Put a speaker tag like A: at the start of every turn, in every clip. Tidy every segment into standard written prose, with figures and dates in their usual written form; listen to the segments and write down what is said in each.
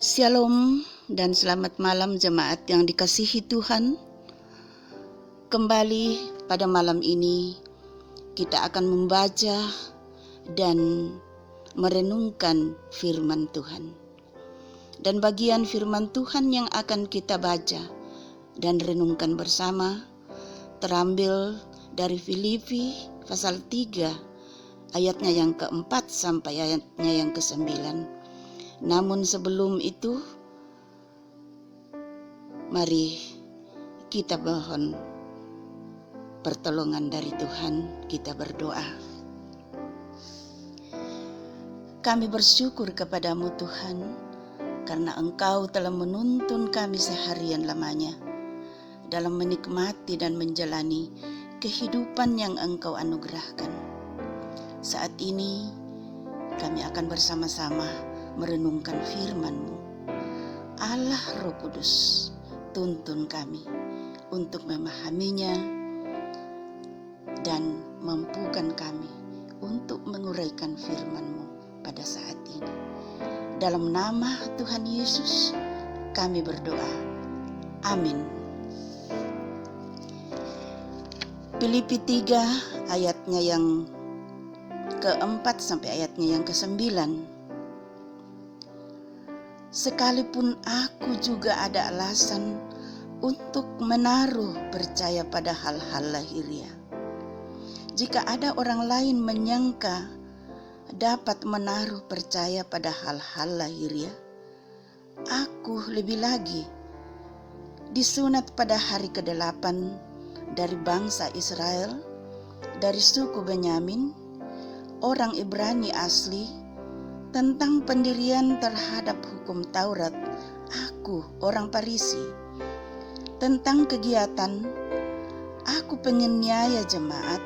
A: Shalom dan selamat malam jemaat yang dikasihi Tuhan. Kembali pada malam ini kita akan membaca dan merenungkan firman Tuhan. Dan bagian firman Tuhan yang akan kita baca dan renungkan bersama terambil dari Filipi pasal 3 ayatnya yang keempat sampai ayatnya yang ke-9. Namun sebelum itu, mari kita mohon pertolongan dari Tuhan, kita berdoa. Kami bersyukur kepadamu Tuhan, karena Engkau telah menuntun kami seharian lamanya dalam menikmati dan menjalani kehidupan yang Engkau anugerahkan. Saat ini kami akan bersama-sama merenungkan firman-Mu. Allah Roh Kudus, tuntun kami untuk memahaminya dan mampukan kami untuk menguraikan firman-Mu pada saat ini. Dalam nama Tuhan Yesus kami berdoa. Amin. Filipi 3 ayatnya yang keempat sampai ayatnya yang ke-9. Sekalipun aku juga ada alasan untuk menaruh percaya pada hal-hal lahiriah. Jika ada orang lain menyangka dapat menaruh percaya pada hal-hal lahiriah, aku lebih lagi disunat pada hari ke-8 dari bangsa Israel, dari suku Benyamin, orang Ibrani asli. Tentang pendirian terhadap hukum Taurat, aku orang Farisi. Tentang kegiatan, aku penganiaya jemaat.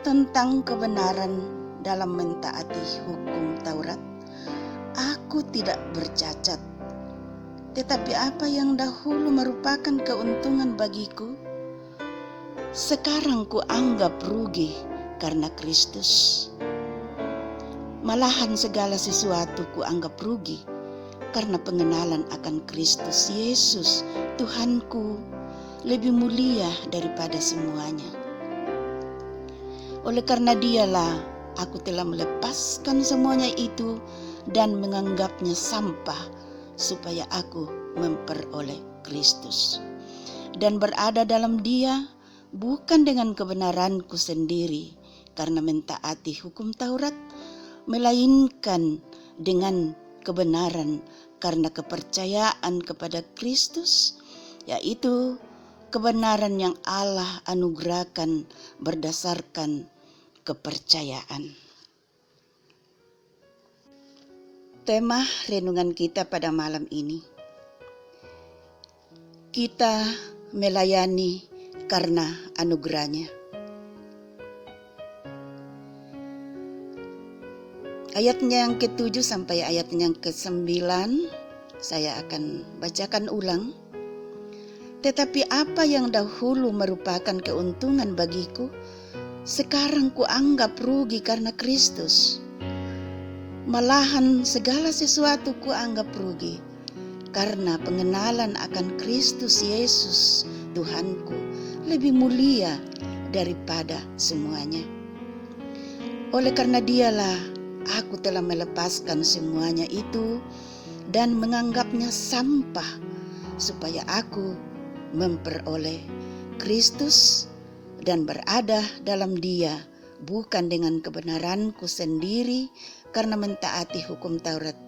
A: Tentang kebenaran dalam mentaati hukum Taurat, aku tidak bercacat. Tetapi apa yang dahulu merupakan keuntungan bagiku, sekarang kuanggap rugi karena Kristus. Malahan segala sesuatu kuanggap rugi karena pengenalan akan Kristus Yesus Tuhanku lebih mulia daripada semuanya. Oleh karena Dialah aku telah melepaskan semuanya itu dan menganggapnya sampah supaya aku memperoleh Kristus dan berada dalam Dia, bukan dengan kebenaranku sendiri karena mentaati hukum Taurat, melainkan dengan kebenaran karena kepercayaan kepada Kristus, yaitu kebenaran yang Allah anugerahkan berdasarkan kepercayaan. Tema renungan kita pada malam ini, kita melayani karena anugerahnya. Ayatnya yang ke-7 sampai ayatnya yang ke-9 saya akan bacakan ulang. Tetapi apa yang dahulu merupakan keuntungan bagiku, sekarang kuanggap rugi karena Kristus. Malahan segala sesuatu kuanggap rugi karena pengenalan akan Kristus Yesus Tuhanku lebih mulia daripada semuanya. Oleh karena Dialah aku telah melepaskan semuanya itu dan menganggapnya sampah supaya aku memperoleh Kristus dan berada dalam Dia, bukan dengan kebenaranku sendiri karena mentaati hukum Taurat,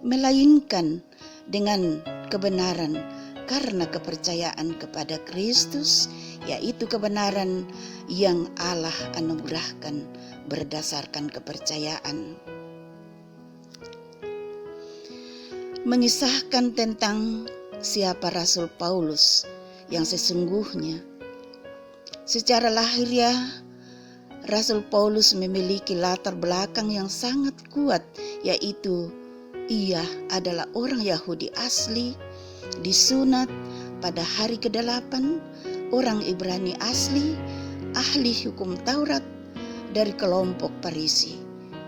A: melainkan dengan kebenaran karena kepercayaan kepada Kristus, yaitu kebenaran yang Allah anugerahkan berdasarkan kepercayaan. Mengisahkan tentang siapa Rasul Paulus yang sesungguhnya. Secara lahiriah, Rasul Paulus memiliki latar belakang yang sangat kuat, yaitu ia adalah orang Yahudi asli, disunat pada hari ke-8, orang Ibrani asli, ahli hukum Taurat dari kelompok Farisi,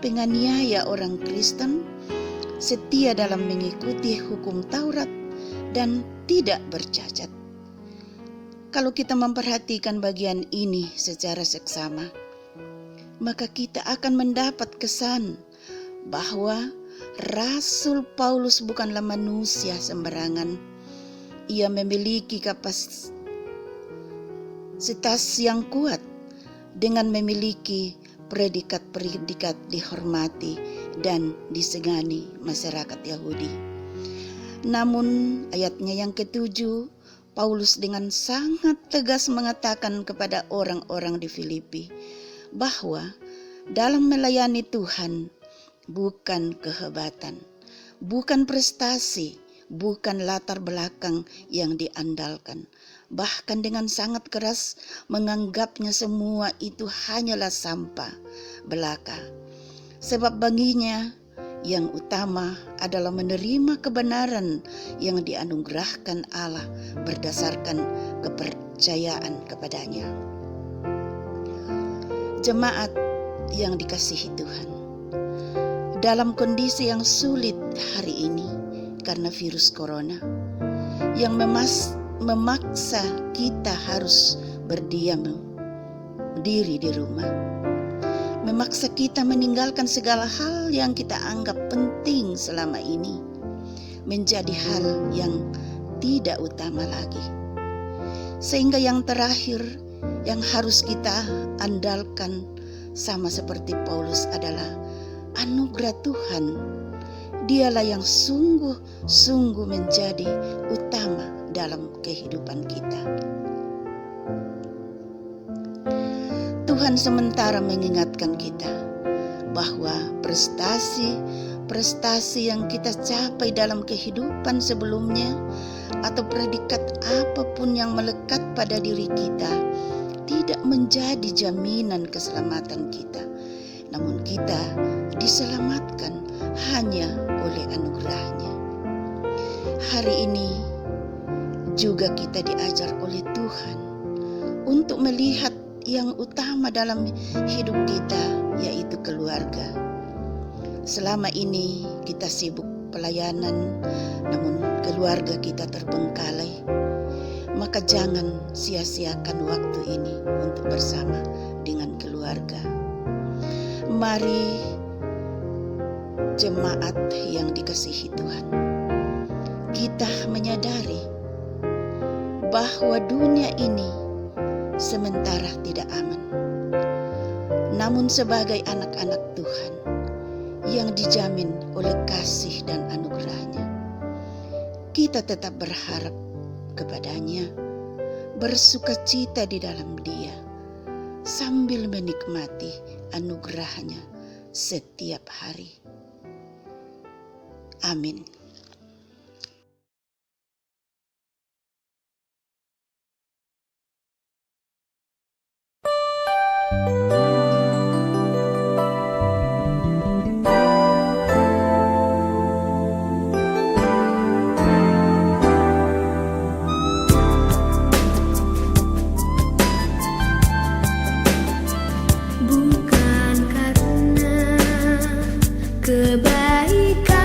A: penganiaya orang Kristen, setia dalam mengikuti hukum Taurat, dan tidak bercacat. Kalau kita memperhatikan bagian ini secara seksama, maka kita akan mendapat kesan bahwa Rasul Paulus bukanlah manusia sembarangan. Ia memiliki kapasitas yang kuat dengan memiliki predikat-predikat dihormati dan disegani masyarakat Yahudi. Namun ayatnya yang ke-7, Paulus dengan sangat tegas mengatakan kepada orang-orang di Filipi bahwa dalam melayani Tuhan bukan kehebatan, bukan prestasi, bukan latar belakang yang diandalkan. Bahkan dengan sangat keras menganggapnya semua itu hanyalah sampah belaka. Sebab baginya yang utama adalah menerima kebenaran yang dianugerahkan Allah berdasarkan kepercayaan kepadanya. Jemaat yang dikasihi Tuhan, dalam kondisi yang sulit hari ini karena virus corona yang memaksa kita harus berdiam diri di rumah, memaksa kita meninggalkan segala hal yang kita anggap penting selama ini menjadi hal yang tidak utama lagi. Sehingga yang terakhir yang harus kita andalkan sama seperti Paulus adalah anugerah Tuhan. Dialah yang sungguh-sungguh menjadi utama dalam kehidupan kita. Tuhan sementara mengingatkan kita bahwa prestasi yang kita capai dalam kehidupan sebelumnya atau predikat apapun yang melekat pada diri kita tidak menjadi jaminan keselamatan kita. Namun kita diselamatkan hanya oleh anugerahnya. Hari ini juga kita diajar oleh Tuhan untuk melihat yang utama dalam hidup kita, yaitu keluarga. Selama ini kita sibuk pelayanan, namun keluarga kita terbengkalai. Maka jangan sia-siakan waktu ini untuk bersama dengan keluarga. Mari jemaat yang dikasihi Tuhan, kita menyadari bahwa dunia ini sementara tidak aman. Namun sebagai anak-anak Tuhan yang dijamin oleh kasih dan anugerahnya, kita tetap berharap kepadanya, bersukacita di dalam Dia, sambil menikmati anugerahnya setiap hari. Amin.
B: Bukan karena kebaikanmu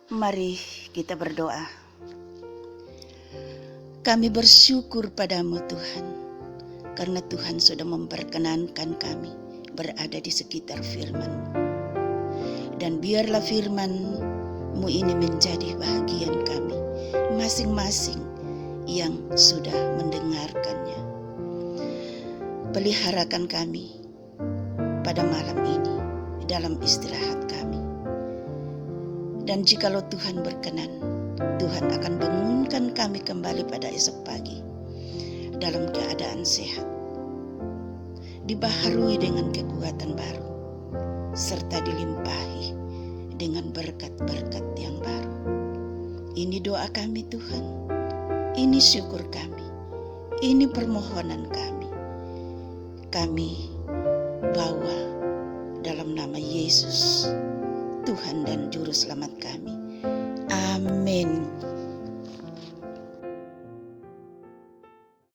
A: Mari kita berdoa. Kami bersyukur padamu Tuhan, karena Tuhan sudah memperkenankan kami berada di sekitar firman-Mu. Dan biarlah firman-Mu ini menjadi bahagian kami, masing-masing yang sudah mendengarkannya. Peliharakan kami pada malam ini dalam istirahat kami. Dan jikalau Tuhan berkenan, Tuhan akan bangunkan kami kembali pada esok pagi dalam keadaan sehat, dibaharui dengan kekuatan baru, serta dilimpahi dengan berkat-berkat yang baru. Ini doa kami Tuhan, ini syukur kami, ini permohonan kami. Kami bawa dalam nama Yesus, Tuhan dan Juru Selamat kami. Amin.